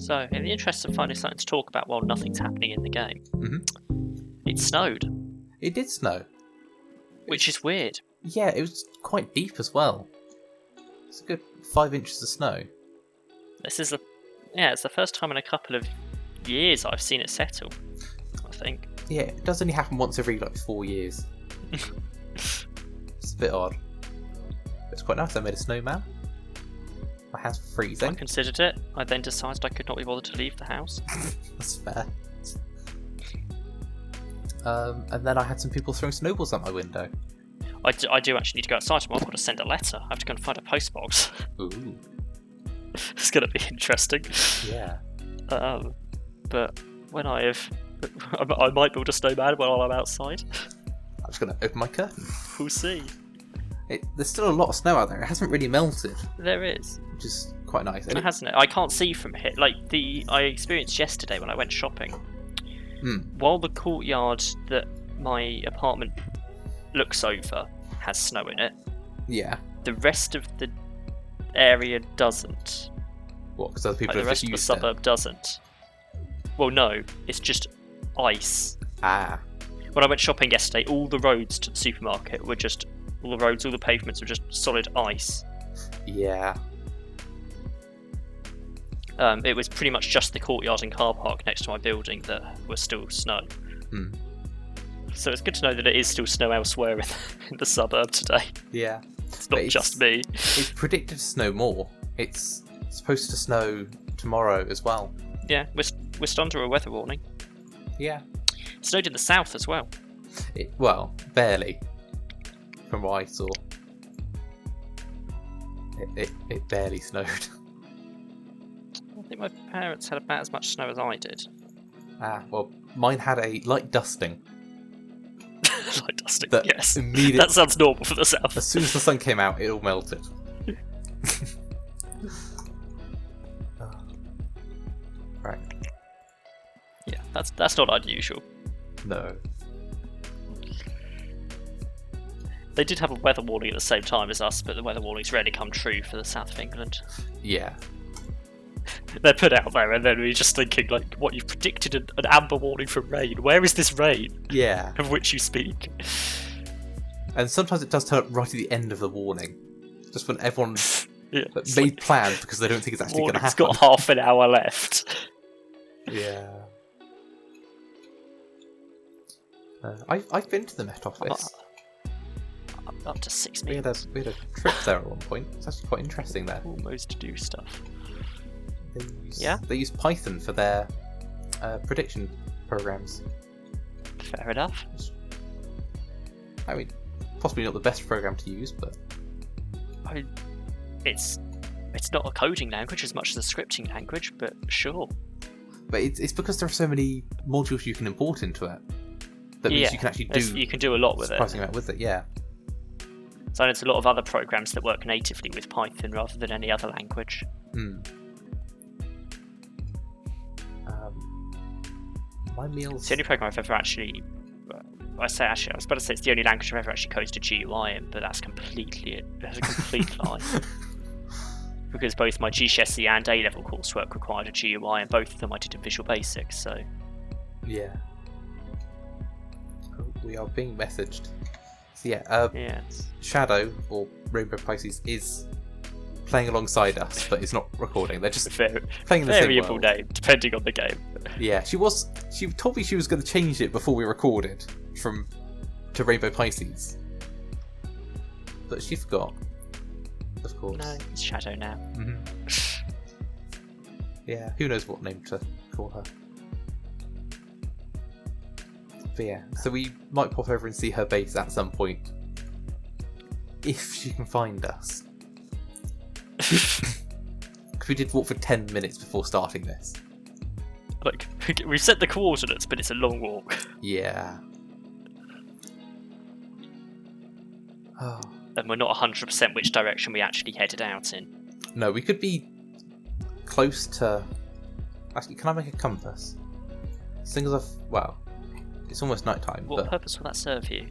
So, in the interest of finding something to talk about while nothing's happening in the game, it snowed. It did snow. Which is weird. Yeah, it was quite deep as well. It's a good 5 inches of snow. It's the first time in a couple of years I've seen it settle, I think. Yeah, it does only happen once every 4 years. It's a bit odd. But it's quite nice. I made a snowman. My hands were freezing. I considered it. I then decided I could not be bothered to leave the house. That's fair. And then I had some people throwing snowballs at my window. I do actually need to go outside tomorrow. I've got to send a letter. I have to go and find a postbox. Ooh. It's going to be interesting. Yeah. But when I might build a snowman while I'm outside. I'm just going to open my curtain. We'll see. There's still a lot of snow out there. It hasn't really melted. There is. Which is quite nice. Hasn't it? I can't see from here. I experienced yesterday when I went shopping. While the courtyard that my apartment looks over has snow in it. Yeah. The rest of the area doesn't. What? Because other people the rest of the suburb doesn't. Well, no. It's just ice. Ah. When I went shopping yesterday, all the roads to the supermarket were just... All the roads, all the pavements were just solid ice. Yeah. It was pretty much just the courtyard and car park next to my building that was still snow. So it's good to know that it is still snow elsewhere in the suburb today. Yeah. It's not just me. It's predicted to snow more. It's supposed to snow tomorrow as well. Yeah, we're still under a weather warning. Yeah. It snowed in the south as well. Well, barely. From what I saw. It barely snowed. I think my parents had about as much snow as I did. Well, mine had a light dusting. Light dusting, that yes. That sounds normal for the south. As soon as the sun came out, it all melted. Right. Yeah, that's not unusual. No. They did have a weather warning at the same time as us, but the weather warnings rarely come true for the south of England. Yeah. They're put out there, and then we're just thinking, what, you've predicted an amber warning for rain. Where is this rain? Yeah. Of which you speak. And sometimes it does turn up right at the end of the warning. Just when everyone's made plans because they don't think it's actually going to happen. It's got half an hour left. Yeah. I've been to the Met Office. Up to 6 minutes. We had a trip there at one point. It's actually quite interesting there. Almost do stuff. They use Python for their prediction programs. Fair enough. I mean, possibly not the best program to use, but it's not a coding language as much as a scripting language, but sure. But it's because there are so many modules you can import into it. That means you can actually do a lot with it. Surprising amount with it, yeah. So there's a lot of other programs that work natively with Python rather than any other language. My meals. It's the only program I've ever actually. I was about to say it's the only language I've ever actually coded a GUI in, but that's a complete lie. Because both my GCSE and A-level coursework required a GUI, and both of them I did in Visual Basic. So. Yeah. We are being messaged. So yeah, Shadow, or Rainbow Pisces, is playing alongside us, but it's not recording. They're just playing in the same variable world. Name, depending on the game. Yeah, she told me she was going to change it before we recorded to Rainbow Pisces. But she forgot, of course. No, it's Shadow now. Yeah, who knows what name to call her. But yeah, so we might pop over and see her base at some point. If she can find us. Because we did walk for 10 minutes before starting this. We've set the coordinates, but it's a long walk. Yeah. Oh. And we're not 100% which direction we actually headed out in. No, we could be close to... Actually, can I make a compass? It's almost night time. What purpose will that serve you?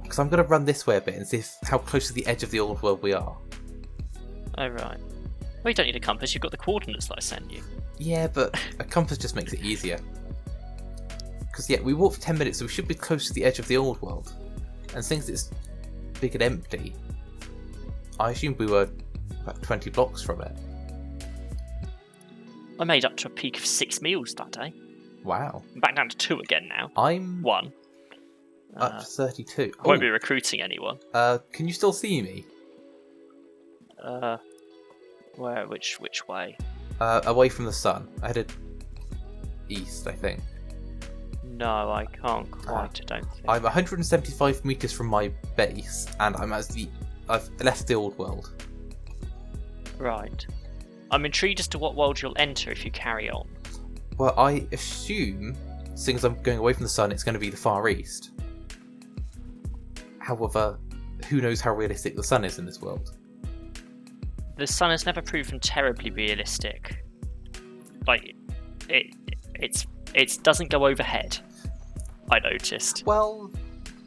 Because I'm going to run this way a bit and see how close to the edge of the old world we are. Oh, right. Well, you don't need a compass, you've got the coordinates that I sent you. Yeah, but a compass just makes it easier. Because, yeah, we walked for 10 minutes, so we should be close to the edge of the old world. And since it's big and empty, I assumed we were about 20 blocks from it. I made up to a peak of 6 meals that day. Wow. I'm back down to 2 again now. I'm 1. up to 32. I won't be recruiting anyone. Can you still see me? Where? Which way? Away from the sun. I headed east, I think. No, I can't quite. I don't think. I'm 175 meters from my base, and I've left the old world. Right. I'm intrigued as to what world you'll enter if you carry on. Well, I assume, since I'm going away from the sun, it's going to be the Far East. However, who knows how realistic the sun is in this world? The sun has never proven terribly realistic. Like, it doesn't go overhead. I noticed. Well,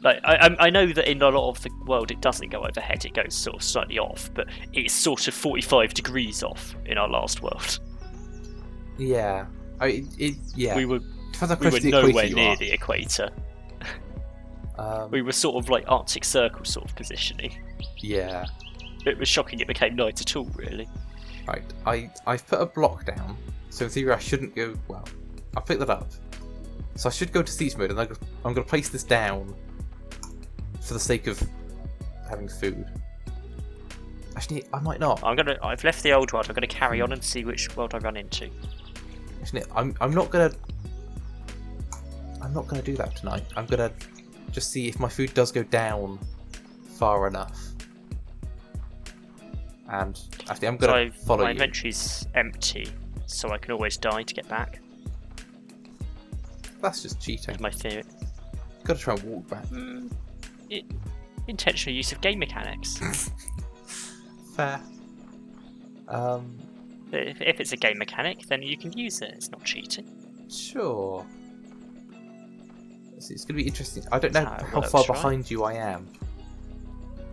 like I know that in a lot of the world it doesn't go overhead. It goes sort of slightly off, but it's sort of 45 degrees off in our last world. yeah. Yeah. We were the nowhere equator near the equator. We were sort of like Arctic Circle sort of positioning. Yeah. It was shocking it became night at all, really. Right. I've put a block down, so in theory I shouldn't go. Well, I'll pick that up. So I should go to siege mode, and I'm going to place this down for the sake of having food. Actually, I might not. I've left the old world. I'm gonna carry on and see which world I run into. Actually, I'm not gonna do that tonight. I'm gonna just see if my food does go down far enough. And actually, I'm gonna follow you. My inventory's empty, so I can always die to get back. That's just cheating. That's my theory. Gotta try and walk back. Intentional use of game mechanics. Fair. If it's a game mechanic, then you can use it. It's not cheating. Sure. It's going to be interesting. I don't know how works, far right? behind you I am.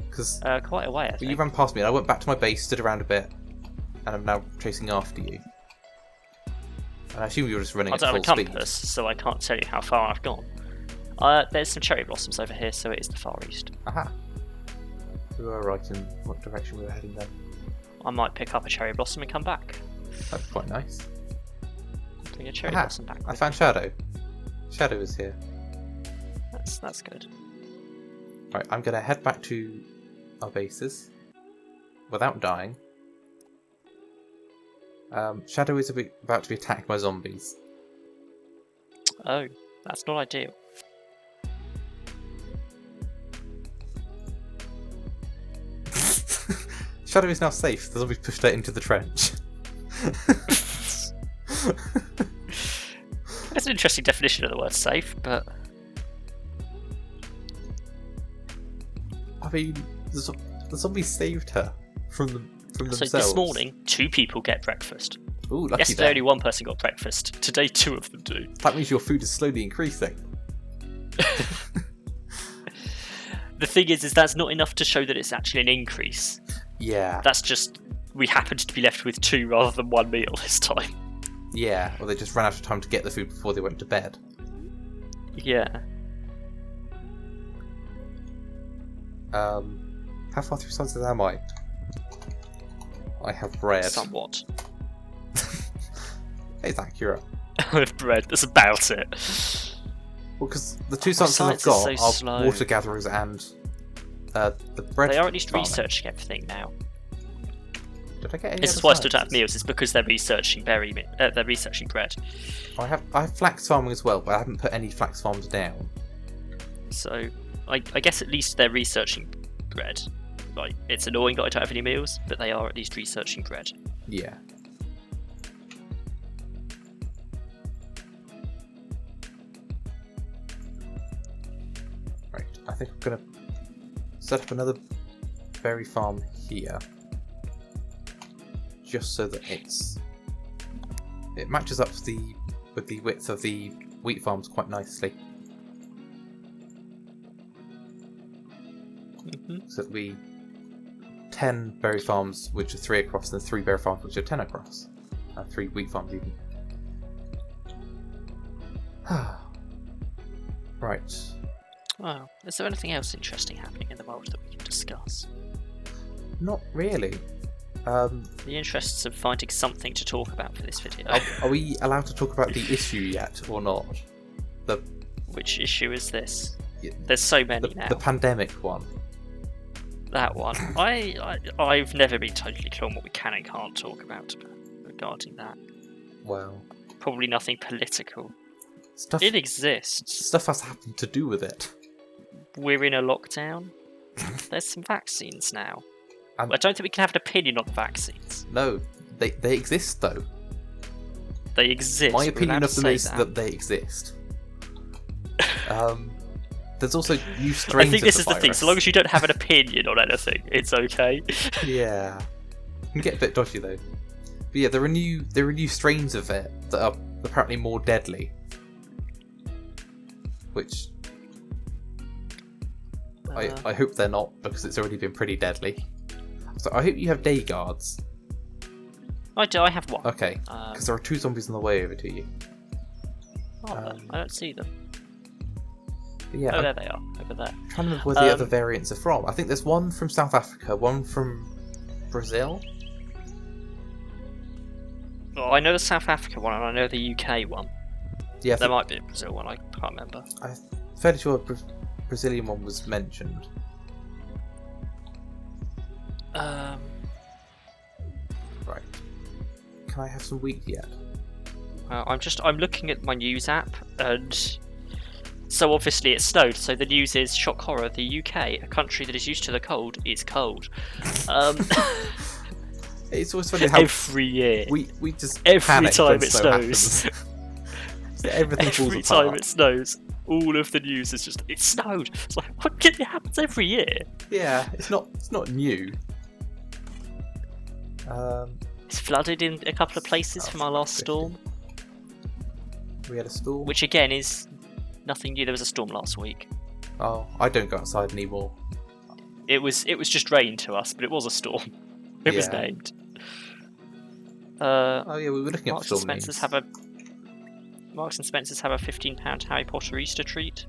Because quite a way, I think. you ran past me and I went back to my base, stood around a bit, and I'm now chasing after you. And I assume you were just running at full speed. I don't have a compass, so I can't tell you how far I've gone. There's some cherry blossoms over here, so it is the Far East. Aha. We were right in what direction we were heading then. I might pick up a cherry blossom and come back. That'd be quite nice. Bring a cherry blossom back. I found Shadow. Shadow is here. That's good. Right, I'm going to head back to our bases without dying. Shadow is about to be attacked by zombies. Oh, that's not ideal. Shadow is now safe. The zombies pushed her into the trench. That's an interesting definition of the word safe, but... I mean, the zombies saved her from themselves. So this morning, 2 people get breakfast. Ooh, lucky Yesterday, them. only 1 person got breakfast. Today, 2 of them do. That means your food is slowly increasing. The thing is that's not enough to show that it's actually an increase. Yeah. That's just, we happened to be left with 2 rather than 1 meal this time. Yeah, or they just ran out of time to get the food before they went to bed. Yeah. How far through sunset am I? I have bread. Somewhat. It's accurate. With bread, that's about it. Well, because the 2 sunsets I've got are slow. water gatherers and the bread. They are at least farming. researching everything now. Did I get any? This other is why I stood out sciences? meals. It's because they're researching they're researching bread. I have flax farming as well, but I haven't put any flax farms down. So I guess at least they're researching bread. Like, it's annoying that I don't have any meals, but they are at least researching bread. Yeah. Right, I think I'm gonna set up another berry farm here, just so that it matches up with the width of the wheat farms quite nicely. So it'll be 10 berry farms which are 3 across, and 3 berry farms which are 10 across, and 3 wheat farms even. Right. Well, is there anything else interesting happening in the world that we can discuss? Not really. The interests of finding something to talk about for this video. Are we allowed to talk about the issue yet, or not? Which issue is this? There's so many now. The pandemic one. That one. I've never been totally clear on what we can and can't talk about regarding that. Well, Probably nothing political. stuff. It exists. Stuff has happened to do with it. We're in a lockdown. There's some vaccines now. And- I don't think we can have an opinion on the vaccines. No, they exist though. They exist. My we're opinion allowed of to them say is that. that they exist. There's also new strains I think of this the is the thing. virus. So long as you don't have an opinion on anything, it's okay. Yeah, it can get a bit dodgy though. But yeah, there are new strains of it that are apparently more deadly. Which I hope they're not, because it's already been pretty deadly. So I hope you have day guards. I do. I have one. Okay, because there are 2 zombies on the way over to you. I don't see them. But yeah, Oh, I'm there they are. Over there. trying to remember where the other variants are from. I think there's one from South Africa, one from Brazil. Well, I know the South Africa one and I know the UK one. Yeah, There might be a Brazil one. I can't remember. I'm fairly sure a Brazilian one was mentioned. Right. Can I have some wheat yet? I'm looking at my news app, and so obviously it snowed. So the news is shock horror: the UK, a country that is used to the cold, is cold. It's always funny how Every year, we just every panic time when it snow snows, happens. Everything falls every apart. time it snows, all of the news is just it snowed. It's like what? It happens every year. Yeah, it's not new. It's flooded in a couple of places from our last storm, We had a storm. which again is nothing new. There was a storm last week. Oh, I don't go outside anymore. It was just rain to us, but it was a storm. It was Yeah. named. Oh yeah, we were looking up Marks and storm Spencer's names. have a £15 Harry Potter Easter treat.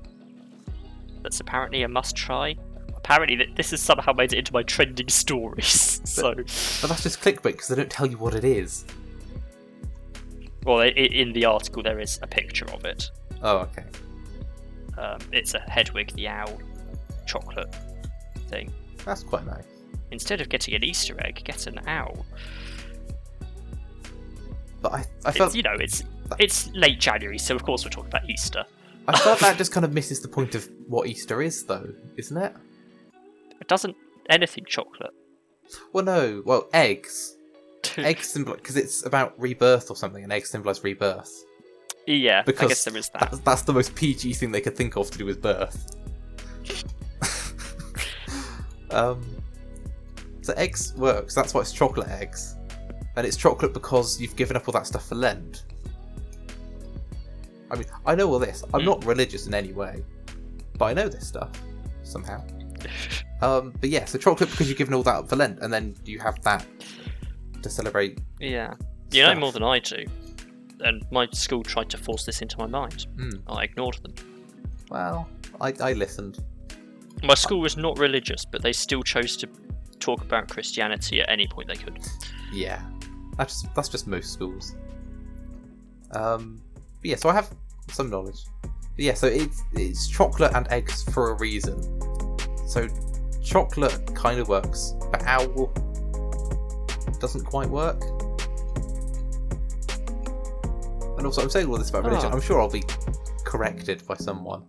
That's apparently a must try. Apparently, this has somehow made it into my trending stories. But that's just clickbait because they don't tell you what it is. Well, in the article there is a picture of it. Oh, okay. It's a Hedwig the Owl chocolate thing. That's quite nice. Instead of getting an Easter egg, get an owl. But I felt It's late January, so of course we're talking about Easter. I felt that just kind of misses the point of what Easter is, though, isn't it? It doesn't anything chocolate. Well, no. Well, eggs. Eggs symbolize because it's about rebirth or something, and eggs symbolize rebirth. Yeah, Because I guess there is that. That's the most PG thing they could think of to do with birth. So eggs works. That's why it's chocolate eggs, and it's chocolate because you've given up all that stuff for Lent. I mean, I know all this. I'm not religious in any way, but I know this stuff somehow. But yeah, so chocolate because you've given all that up for Lent, and then you have that to celebrate. Yeah, you know stuff. more than I do. And my school tried to force this into my mind. I ignored them. Well, I listened. My school was not religious, but they still chose to talk about Christianity at any point they could. Yeah, that's just most schools. But yeah, so I have some knowledge. But yeah, so it's chocolate and eggs for a reason. So chocolate kind of works, but owl doesn't quite work. And also, I'm saying all this about religion. Oh. I'm sure I'll be corrected by someone.